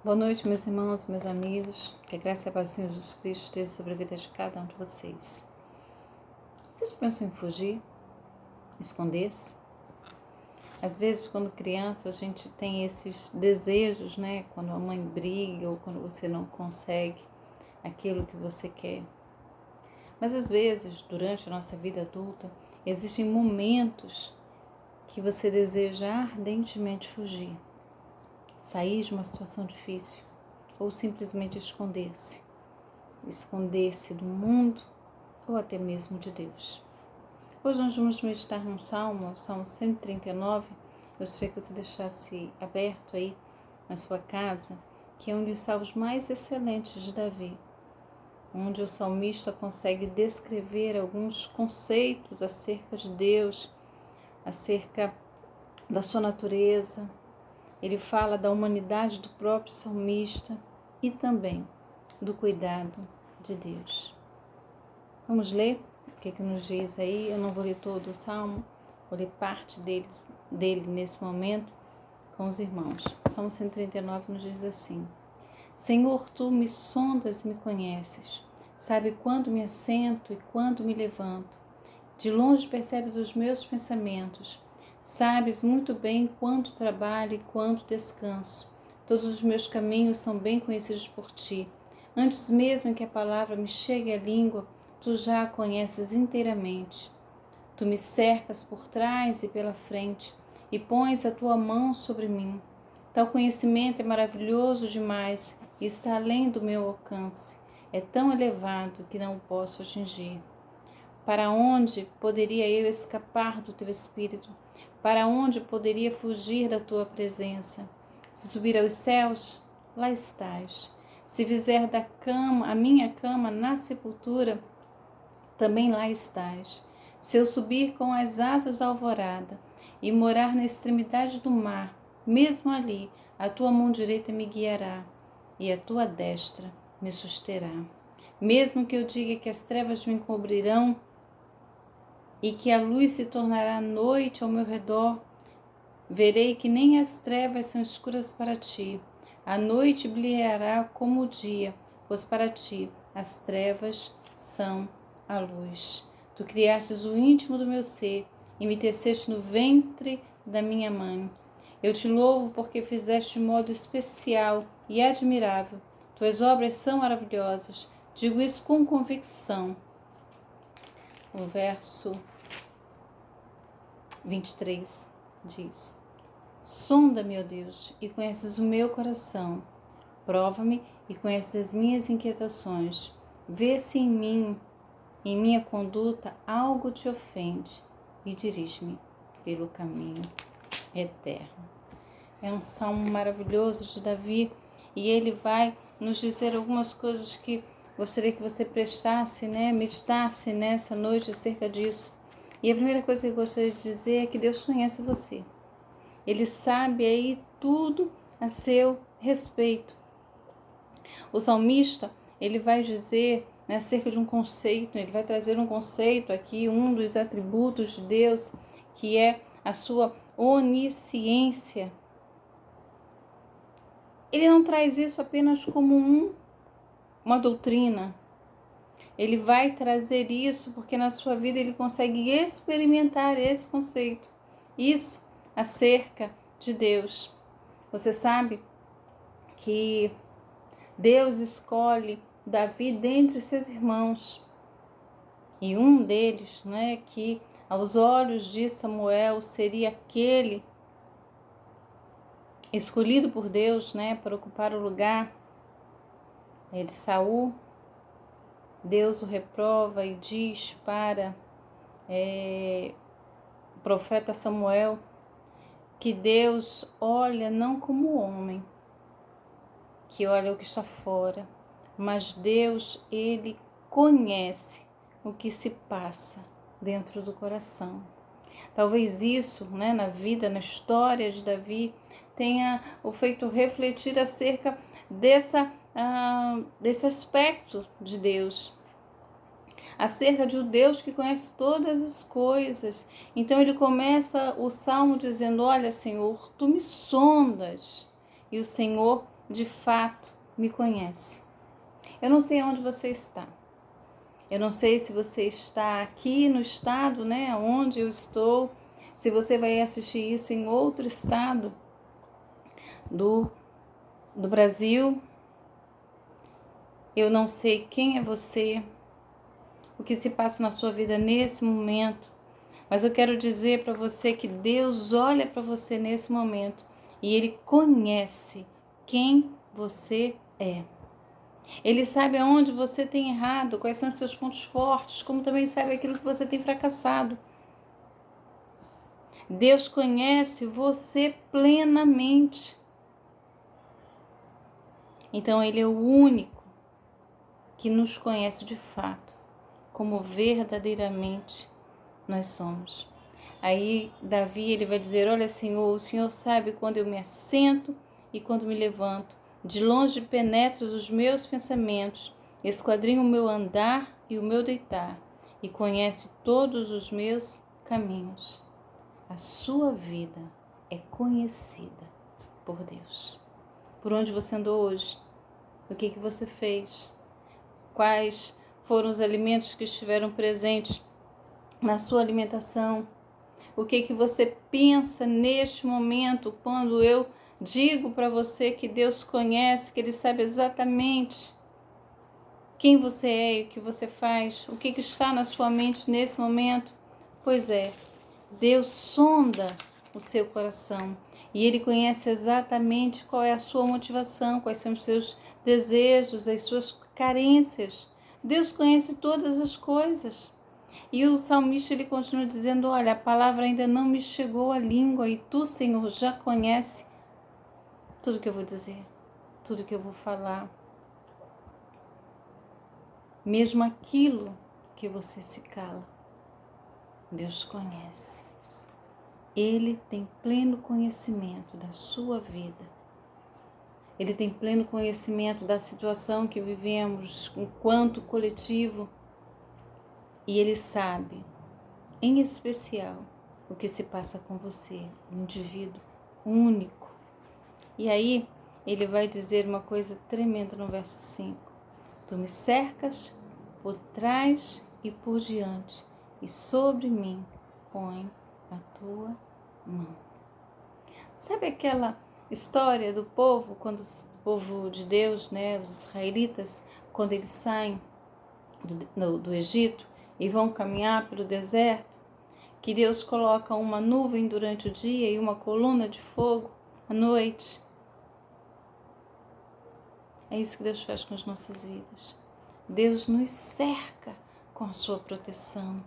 Boa noite, meus irmãos, meus amigos. Que a graça e a paz do Senhor Jesus Cristo esteja sobre a vida de cada um de vocês. Vocês pensam em fugir? Esconder-se? Às vezes, quando criança, a gente tem esses desejos, né? Quando a mãe briga ou quando você não consegue aquilo que você quer. Mas às vezes, durante a nossa vida adulta, existem momentos que você deseja ardentemente fugir, sair de uma situação difícil ou simplesmente esconder-se. Esconder-se do mundo ou até mesmo de Deus. Hoje nós vamos meditar no Salmo 139. Eu gostaria que você deixasse aberto aí na sua casa, que é um dos salmos mais excelentes de Davi, onde o salmista consegue descrever alguns conceitos acerca de Deus, acerca da sua natureza. Ele fala da humanidade do próprio salmista e também do cuidado de Deus. Vamos ler o que nos diz aí. Eu não vou ler todo o salmo, vou ler parte dele nesse momento com os irmãos. Salmo 139 nos diz assim: Senhor, tu me sondas e me conheces, sabe quando me assento e quando me levanto. De longe percebes os meus pensamentos, sabes muito bem quando trabalho e quando descanso. Todos os meus caminhos são bem conhecidos por ti. Antes mesmo que a palavra me chegue à língua, tu já a conheces inteiramente. Tu me cercas por trás e pela frente, e pões a tua mão sobre mim. Tal conhecimento é maravilhoso demais e está além do meu alcance. É tão elevado que não o posso atingir. Para onde poderia eu escapar do teu espírito? Para onde poderia fugir da tua presença? Se subir aos céus, lá estás. Se fizer da cama, a minha cama na sepultura, também lá estás. Se eu subir com as asas da alvorada e morar na extremidade do mar, mesmo ali a tua mão direita me guiará e a tua destra me susterá. Mesmo que eu diga que as trevas me encobrirão e que a luz se tornará noite ao meu redor, verei que nem as trevas são escuras para ti. A noite brilhará como o dia, pois para ti as trevas são a luz. Tu criastes o íntimo do meu ser e me teceste no ventre da minha mãe. Eu te louvo porque fizeste de modo especial e admirável. Tuas obras são maravilhosas. Digo isso com convicção. O verso 23 diz: Sonda-me, ó Deus, e conheces o meu coração. Prova-me e conheces as minhas inquietações. Vê se em mim, em minha conduta, algo te ofende e dirige-me pelo caminho eterno. É um salmo maravilhoso de Davi e ele vai nos dizer algumas coisas que gostaria que você prestasse, meditasse nessa noite acerca disso. E a primeira coisa que eu gostaria de dizer é que Deus conhece você. Ele sabe aí tudo a seu respeito. O salmista, ele vai dizer acerca de um conceito, ele vai trazer um conceito aqui, um dos atributos de Deus, que é a sua onisciência. Ele não traz isso apenas como uma doutrina. Ele vai trazer isso porque na sua vida ele consegue experimentar esse conceito. Isso acerca de Deus. Você sabe que Deus escolhe Davi dentre os seus irmãos. E um deles, que aos olhos de Samuel seria aquele escolhido por Deus, para ocupar o lugar de Saul. Deus o reprova e diz para o profeta Samuel que Deus olha não como o homem, que olha o que está fora, mas Deus, ele conhece o que se passa dentro do coração. Talvez isso, na vida, na história de Davi, tenha o feito refletir acerca desse aspecto de Deus, acerca de um Deus que conhece todas as coisas. Então ele começa o salmo dizendo: olha, Senhor, tu me sondas e o Senhor de fato me conhece. Eu não sei onde você está. Eu não sei se você está aqui no estado, né, onde eu estou, se você vai assistir isso em outro estado do Brasil. Eu não sei quem é você, o que se passa na sua vida nesse momento, mas eu quero dizer para você que Deus olha para você nesse momento e Ele conhece quem você é. Ele sabe aonde você tem errado, quais são os seus pontos fortes, como também sabe aquilo que você tem fracassado. Deus conhece você plenamente. Então Ele é o único que nos conhece de fato, como verdadeiramente nós somos. Aí Davi, ele vai dizer: olha, Senhor, o Senhor sabe quando eu me assento e quando me levanto. De longe penetras os meus pensamentos, esquadrinha o meu andar e o meu deitar, e conhece todos os meus caminhos. A sua vida é conhecida por Deus. Por onde você andou hoje? O que você fez? Quais foram os alimentos que estiveram presentes na sua alimentação? O que você pensa neste momento quando eu digo para você que Deus conhece, que Ele sabe exatamente quem você é e o que você faz? O que está na sua mente nesse momento? Pois é, Deus sonda o seu coração e Ele conhece exatamente qual é a sua motivação, quais são os seus desejos, as suas carências. Deus conhece todas as coisas. E o salmista ele continua dizendo: olha, a palavra ainda não me chegou à língua e tu, Senhor, já conhece tudo que eu vou dizer, tudo que eu vou falar. Mesmo aquilo que você se cala, Deus conhece. Ele tem pleno conhecimento da sua vida. Ele tem pleno conhecimento da situação que vivemos enquanto coletivo. E Ele sabe, em especial, o que se passa com você, um indivíduo único. E aí, ele vai dizer uma coisa tremenda no verso 5. Tu me cercas por trás e por diante, e sobre mim põe a tua mão. Sabe aquela história do povo, quando o povo de Deus, né, os israelitas, quando eles saem do Egito e vão caminhar pelo deserto, que Deus coloca uma nuvem durante o dia e uma coluna de fogo à noite? É isso que Deus faz com as nossas vidas. Deus nos cerca com a sua proteção.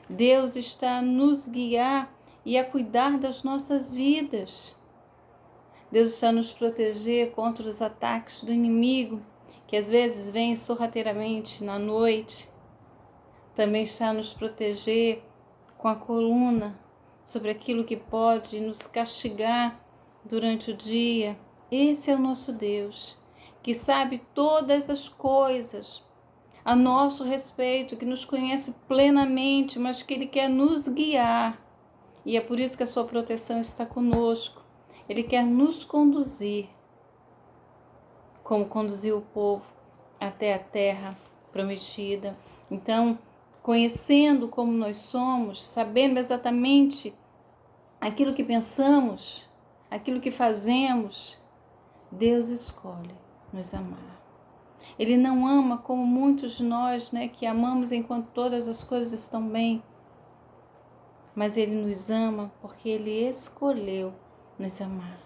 Deus está a nos guiar e a cuidar das nossas vidas. Deus está a nos proteger contra os ataques do inimigo, que às vezes vem sorrateiramente na noite. Também está a nos proteger com a coluna sobre aquilo que pode nos castigar durante o dia. Esse é o nosso Deus, que sabe todas as coisas a nosso respeito, que nos conhece plenamente, mas que Ele quer nos guiar. E é por isso que a sua proteção está conosco. Ele quer nos conduzir, como conduziu o povo até a terra prometida. Então, conhecendo como nós somos, sabendo exatamente aquilo que pensamos, aquilo que fazemos, Deus escolhe nos amar. Ele não ama como muitos de nós, né, que amamos enquanto todas as coisas estão bem. Mas Ele nos ama porque Ele escolheu nos amar.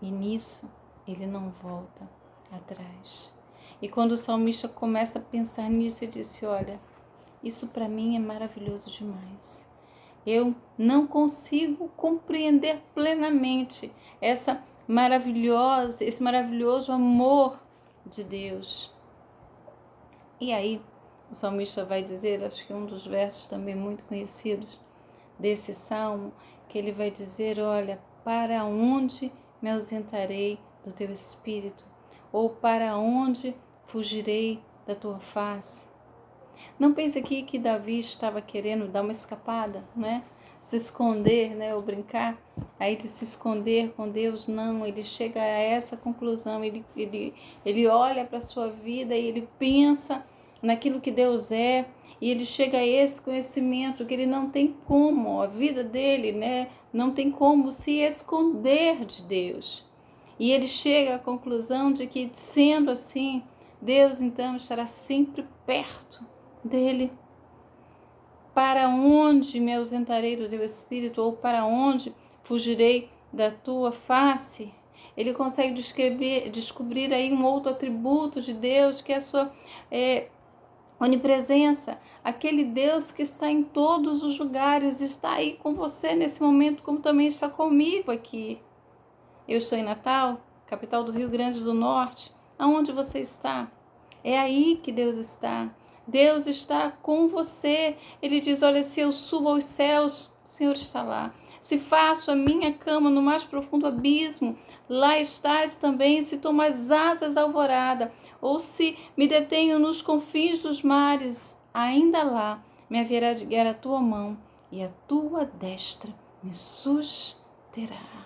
E nisso Ele não volta atrás. E quando o salmista começa a pensar nisso, ele disse: olha, isso para mim é maravilhoso demais. Eu não consigo compreender plenamente esse maravilhoso amor de Deus. E aí, o salmista vai dizer, acho que um dos versos também muito conhecidos desse salmo, que ele vai dizer: olha, para onde me ausentarei do teu espírito? Ou para onde fugirei da tua face? Não pense aqui que Davi estava querendo dar uma escapada, né? se esconder, né, ou brincar aí de se esconder com Deus. Não, ele chega a essa conclusão, ele olha para a sua vida e ele pensa naquilo que Deus é, e ele chega a esse conhecimento que ele não tem como, a vida dele, né, não tem como se esconder de Deus. E ele chega à conclusão de que, sendo assim, Deus então estará sempre perto dele. Para onde me ausentarei do teu espírito, ou para onde fugirei da tua face? Ele consegue descobrir aí um outro atributo de Deus, que é a sua onipresença. Aquele Deus que está em todos os lugares, está aí com você nesse momento, como também está comigo aqui. Eu estou em Natal, capital do Rio Grande do Norte. Aonde você está? É aí que Deus está. Deus está com você. Ele diz, olha, se eu subo aos céus, o Senhor está lá. Se faço a minha cama no mais profundo abismo, lá estás também. Se tomo as asas da alvorada, ou se me detenho nos confins dos mares, ainda lá me haverá de guiar a tua mão, e a tua destra me susterá.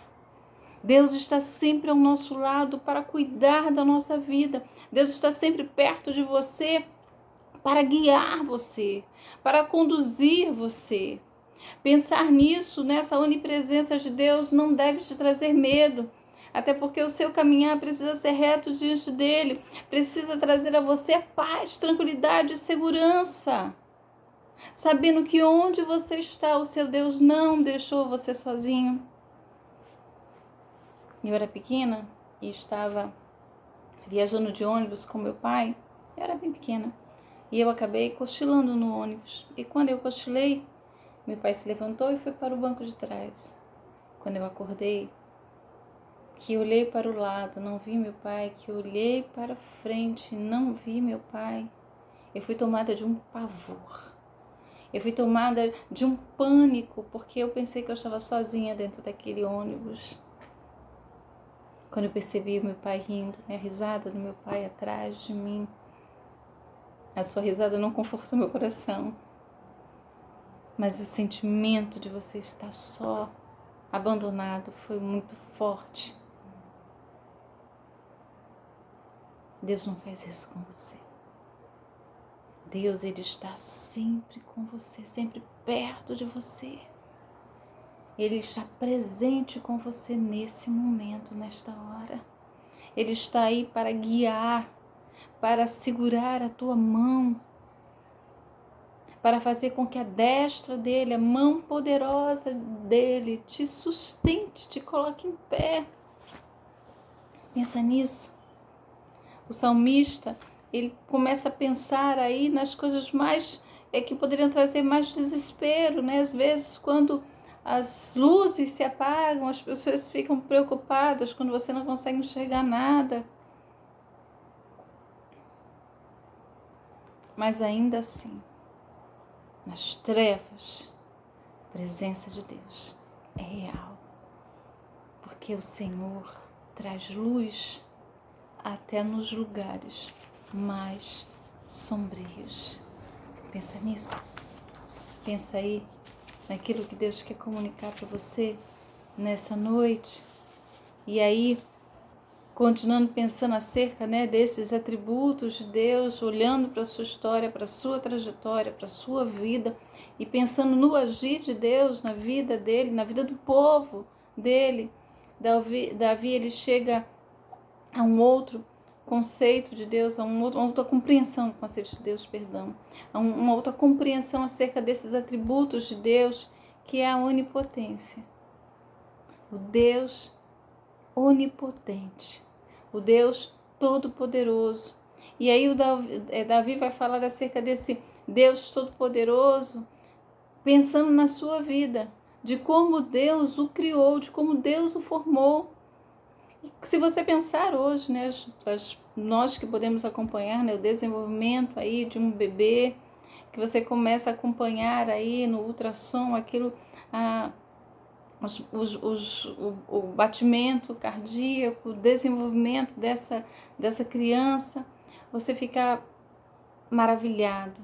Deus está sempre ao nosso lado para cuidar da nossa vida. Deus está sempre perto de você para guiar você, para conduzir você. Pensar nisso, nessa onipresença de Deus, não deve te trazer medo. Até porque o seu caminhar precisa ser reto diante dele. Precisa trazer a você paz, tranquilidade e segurança. Sabendo que onde você está, o seu Deus não deixou você sozinho. Eu era pequena e estava viajando de ônibus com meu pai. Eu era bem pequena. E eu acabei cochilando no ônibus. E quando eu cochilei, meu pai se levantou e foi para o banco de trás. Quando eu acordei, que olhei para o lado, não vi meu pai, que olhei para frente, não vi meu pai, eu fui tomada de um pavor. Eu fui tomada de um pânico, porque eu pensei que eu estava sozinha dentro daquele ônibus. Quando eu percebi o meu pai rindo, a risada do meu pai atrás de mim, a sua risada não confortou meu coração. Mas o sentimento de você estar só, abandonado, foi muito forte. Deus não faz isso com você. Deus, ele está sempre com você, sempre perto de você. Ele está presente com você nesse momento, nesta hora. Ele está aí para guiar, para segurar a tua mão, para fazer com que a destra dele, a mão poderosa dele, te sustente, te coloque em pé. Pensa nisso. O salmista, ele começa a pensar aí nas coisas mais que poderiam trazer mais desespero, né? Às vezes, quando as luzes se apagam, as pessoas ficam preocupadas quando você não consegue enxergar nada. Mas ainda assim, nas trevas, a presença de Deus é real. Porque o Senhor traz luz até nos lugares mais sombrios. Pensa nisso. Pensa aí naquilo que Deus quer comunicar para você nessa noite. E aí, continuando pensando acerca, né, desses atributos de Deus, olhando para a sua história, para a sua trajetória, para a sua vida, e pensando no agir de Deus na vida dele, na vida do povo dele. Davi ele chega a um outro conceito de Deus, a uma outra compreensão do conceito de Deus, perdão, a uma outra compreensão acerca desses atributos de Deus, que é a onipotência. O Deus onipotente, o Deus todo-poderoso. E aí o Davi vai falar acerca desse Deus todo-poderoso, pensando na sua vida, de como Deus o criou, de como Deus o formou. E se você pensar hoje, né, nós que podemos acompanhar, né, o desenvolvimento aí de um bebê, que você começa a acompanhar aí no ultrassom aquilo, o batimento cardíaco, o desenvolvimento dessa criança, você fica maravilhado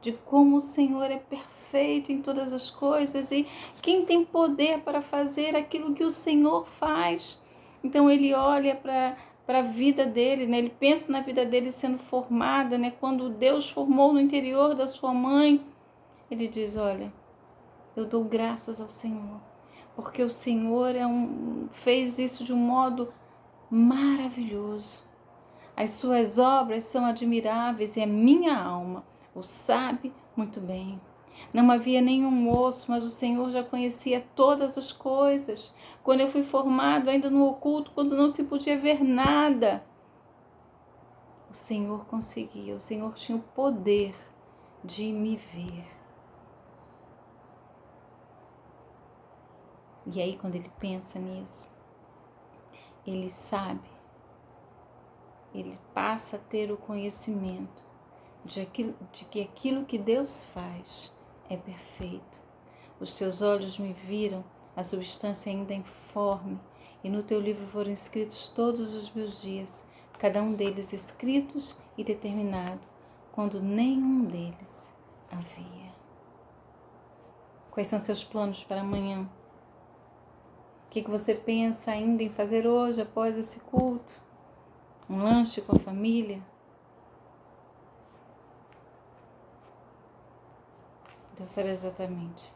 de como o Senhor é perfeito em todas as coisas e quem tem poder para fazer aquilo que o Senhor faz. Então ele olha para a vida dele, né? Ele pensa na vida dele sendo formada, né? Quando Deus formou no interior da sua mãe, ele diz, olha, eu dou graças ao Senhor, porque o Senhor fez isso de um modo maravilhoso. As suas obras são admiráveis e a minha alma o sabe muito bem. Não havia nenhum osso, mas o Senhor já conhecia todas as coisas. Quando eu fui formado, ainda no oculto, quando não se podia ver nada, o Senhor conseguia, o Senhor tinha o poder de me ver. E aí, quando ele pensa nisso, ele sabe, ele passa a ter o conhecimento de que aquilo que Deus faz é perfeito. Os teus olhos me viram, a substância ainda informe, e no teu livro foram escritos todos os meus dias, cada um deles escritos e determinado, quando nenhum deles havia. Quais são seus planos para amanhã? O que você pensa ainda em fazer hoje, após esse culto? Um lanche com a família? Deus sabe exatamente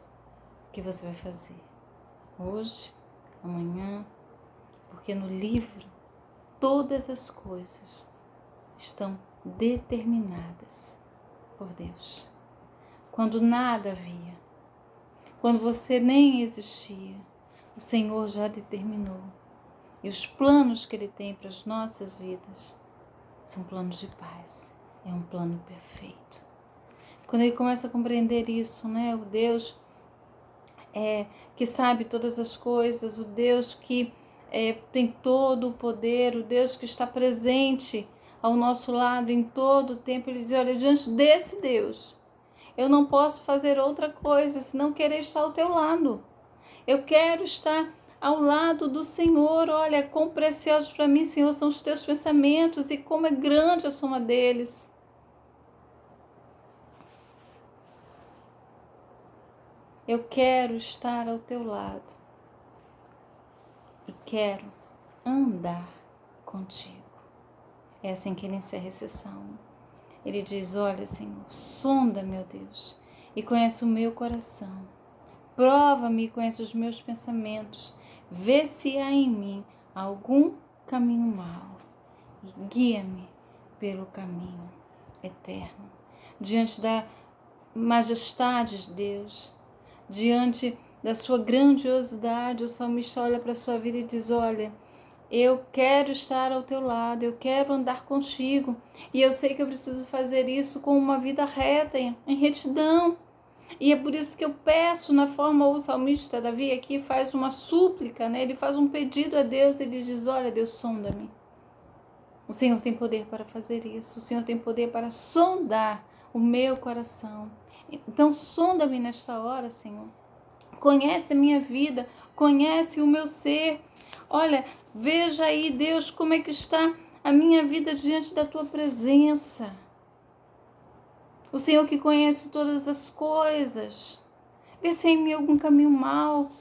o que você vai fazer hoje, amanhã, porque no livro todas as coisas estão determinadas por Deus. Quando nada havia, quando você nem existia, o Senhor já determinou. E os planos que Ele tem para as nossas vidas são planos de paz. É um plano perfeito. Quando ele começa a compreender isso, né? O Deus que sabe todas as coisas, o Deus que tem todo o poder, o Deus que está presente ao nosso lado em todo o tempo. Ele diz, olha, diante desse Deus, eu não posso fazer outra coisa senão querer estar ao teu lado. Eu quero estar ao lado do Senhor. Olha, quão preciosos para mim, Senhor, são os teus pensamentos e como é grande a soma deles. Eu quero estar ao teu lado e quero andar contigo. É assim que ele encerra essa sessão. Ele diz, olha, Senhor, sonda, meu Deus, e conhece o meu coração. Prova-me e conhece os meus pensamentos. Vê se há em mim algum caminho mau e guia-me pelo caminho eterno. Diante da majestade de Deus, diante da sua grandiosidade, o salmista olha para a sua vida e diz, olha, eu quero estar ao teu lado, eu quero andar contigo, e eu sei que eu preciso fazer isso com uma vida reta, em retidão. E é por isso que eu peço, na forma, o salmista Davi aqui faz uma súplica, né? Ele faz um pedido a Deus, ele diz, olha, Deus, sonda-me. O Senhor tem poder para fazer isso, o Senhor tem poder para sondar o meu coração. Então, sonda-me nesta hora, Senhor. Conhece a minha vida, conhece o meu ser. Olha, veja aí, Deus, como é que está a minha vida diante da tua presença. O Senhor que conhece todas as coisas. Vê se há em mim algum caminho mau.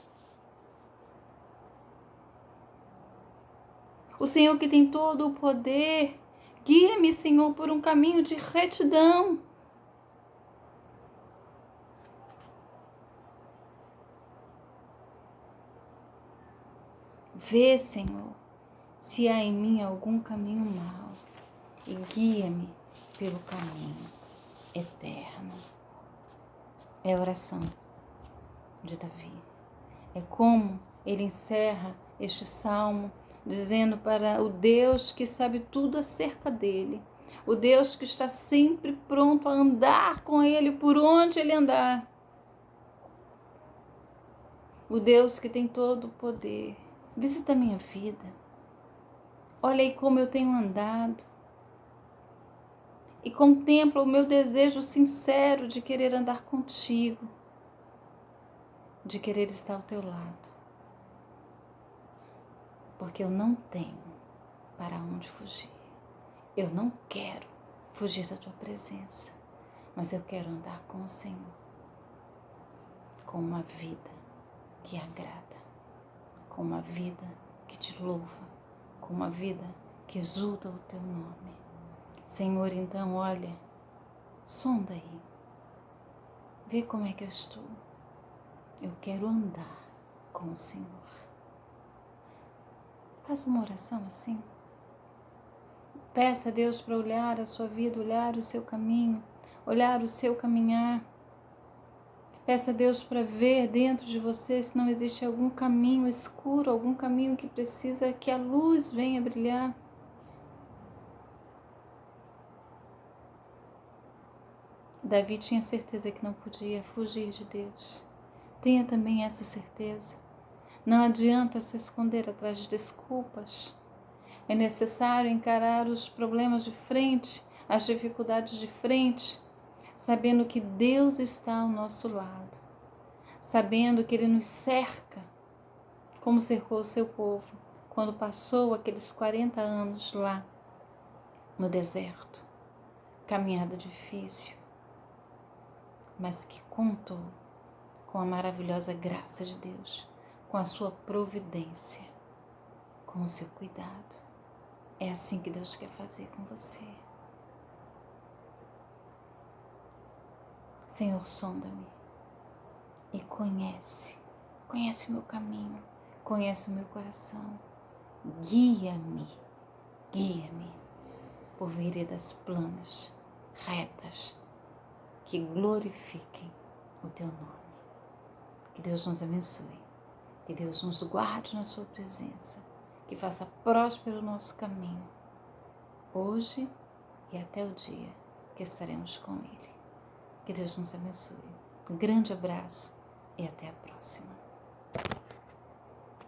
O Senhor que tem todo o poder. Guia-me, Senhor, por um caminho de retidão. Vê, Senhor, se há em mim algum caminho mau e guia-me pelo caminho eterno. É a oração de Davi. É como ele encerra este salmo dizendo para o Deus que sabe tudo acerca dele, o Deus que está sempre pronto a andar com ele por onde ele andar, o Deus que tem todo o poder. Visita a minha vida. Olha aí como eu tenho andado. E contempla o meu desejo sincero de querer andar contigo, de querer estar ao teu lado. Porque eu não tenho para onde fugir. Eu não quero fugir da tua presença. mas eu quero andar com o Senhor, com uma vida que agrada, com uma vida que te louva, com uma vida que exulta o teu nome. Senhor, então, olha, sonda aí, vê como é que eu estou. Eu quero andar com o Senhor. Faça uma oração assim. Peça a Deus para olhar a sua vida, olhar o seu caminho, olhar o seu caminhar. Peça a Deus para ver dentro de você se não existe algum caminho escuro, algum caminho que precisa que a luz venha brilhar. Davi tinha certeza que não podia fugir de Deus. Tenha também essa certeza. Não adianta se esconder atrás de desculpas. É necessário encarar os problemas de frente, as dificuldades de frente, sabendo que Deus está ao nosso lado, sabendo que Ele nos cerca, como cercou o seu povo, quando passou aqueles 40 anos lá no deserto. Caminhada difícil, mas que contou com a maravilhosa graça de Deus, com a sua providência, com o seu cuidado. É assim que Deus quer fazer com você. Senhor, sonda-me e conhece o meu caminho, conhece o meu coração. Guia-me por veredas planas, retas, que glorifiquem o teu nome. Que Deus nos abençoe, que Deus nos guarde na sua presença, que faça próspero o nosso caminho, hoje e até o dia que estaremos com Ele. Que Deus nos abençoe. Um grande abraço e até a próxima.